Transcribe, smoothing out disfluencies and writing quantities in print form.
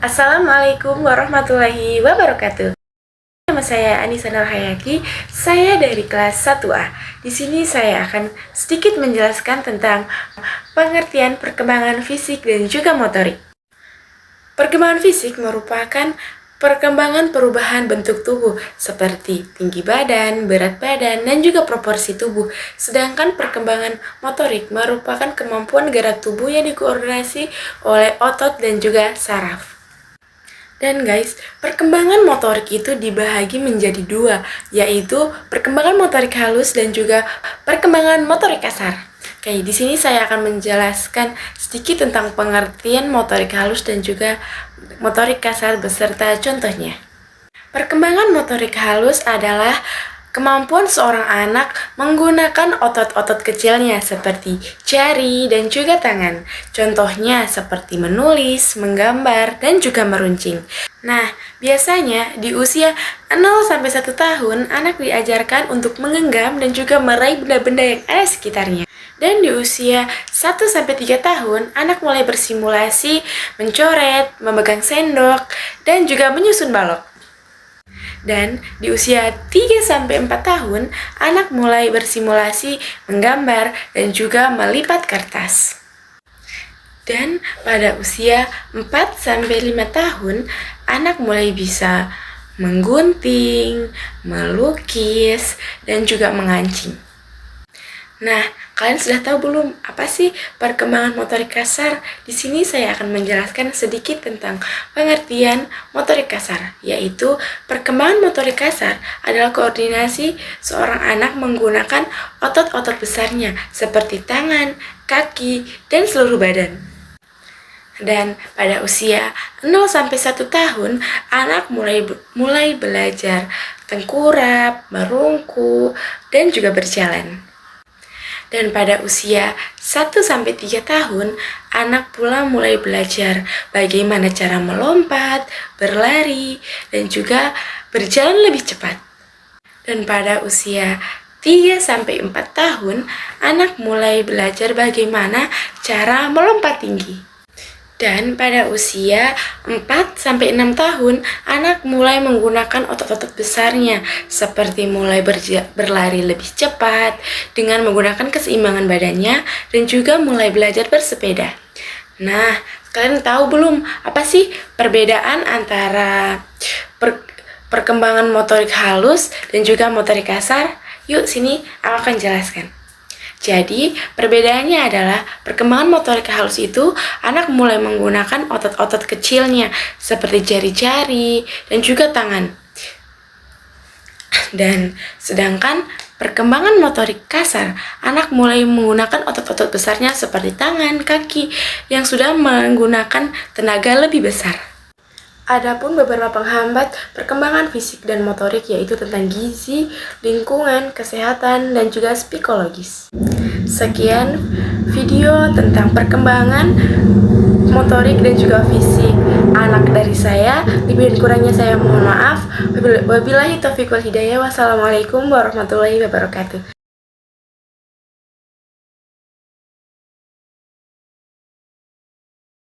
Assalamualaikum warahmatullahi wabarakatuh. Nama saya Anissa Nurhayati, saya dari kelas 1A. Di sini saya akan sedikit menjelaskan tentang pengertian perkembangan fisik dan juga motorik. Perkembangan fisik merupakan perkembangan perubahan bentuk tubuh seperti tinggi badan, berat badan, dan juga proporsi tubuh. Sedangkan perkembangan motorik merupakan kemampuan gerak tubuh yang dikoordinasi oleh otot dan juga saraf. Dan guys, perkembangan motorik itu dibagi menjadi dua, yaitu perkembangan motorik halus dan juga perkembangan motorik kasar. Oke, di sini saya akan menjelaskan sedikit tentang pengertian motorik halus dan juga motorik kasar beserta contohnya. Perkembangan motorik halus adalah kemampuan seorang anak menggunakan otot-otot kecilnya seperti jari dan juga tangan. Contohnya seperti menulis, menggambar, dan juga meruncing. Nah, biasanya di usia 0-1 tahun, anak diajarkan untuk menggenggam dan juga meraih benda-benda yang ada sekitarnya. Dan di usia 1-3 tahun, anak mulai bersimulasi, mencoret, memegang sendok, dan juga menyusun balok. Dan di usia 3-4 tahun, anak mulai bersimulasi, menggambar, dan juga melipat kertas. Dan pada usia 4-5 tahun, anak mulai bisa menggunting, melukis, dan juga mengancing. Nah, kalian sudah tahu belum apa sih perkembangan motorik kasar? Di sini saya akan menjelaskan sedikit tentang pengertian motorik kasar, yaitu perkembangan motorik kasar adalah koordinasi seorang anak menggunakan otot-otot besarnya seperti tangan, kaki, dan seluruh badan. Dan pada usia 0-1 tahun, anak mulai belajar tengkurap, merungkuk, dan juga berjalan. Dan pada usia 1-3 tahun, anak pula mulai belajar bagaimana cara melompat, berlari, dan juga berjalan lebih cepat. Dan pada usia 3-4 tahun, anak mulai belajar bagaimana cara melompat tinggi. Dan pada usia 4-6 tahun, anak mulai menggunakan otot-otot besarnya, seperti mulai berlari lebih cepat dengan menggunakan keseimbangan badannya, dan juga mulai belajar bersepeda. Nah, kalian tahu belum apa sih perbedaan antara perkembangan motorik halus dan juga motorik kasar? Yuk, sini aku akan jelaskan. Jadi, perbedaannya adalah perkembangan motorik halus itu anak mulai menggunakan otot-otot kecilnya seperti jari-jari dan juga tangan. Dan sedangkan perkembangan motorik kasar, anak mulai menggunakan otot-otot besarnya seperti tangan, kaki yang sudah menggunakan tenaga lebih besar. Adapun beberapa penghambat perkembangan fisik dan motorik yaitu tentang gizi, lingkungan, kesehatan, dan juga psikologis. Sekian video tentang perkembangan motorik dan juga fisik anak dari saya. Lebih dan kurangnya saya mohon maaf. Wabillahi taufiq wal hidayah. Wassalamualaikum warahmatullahi wabarakatuh.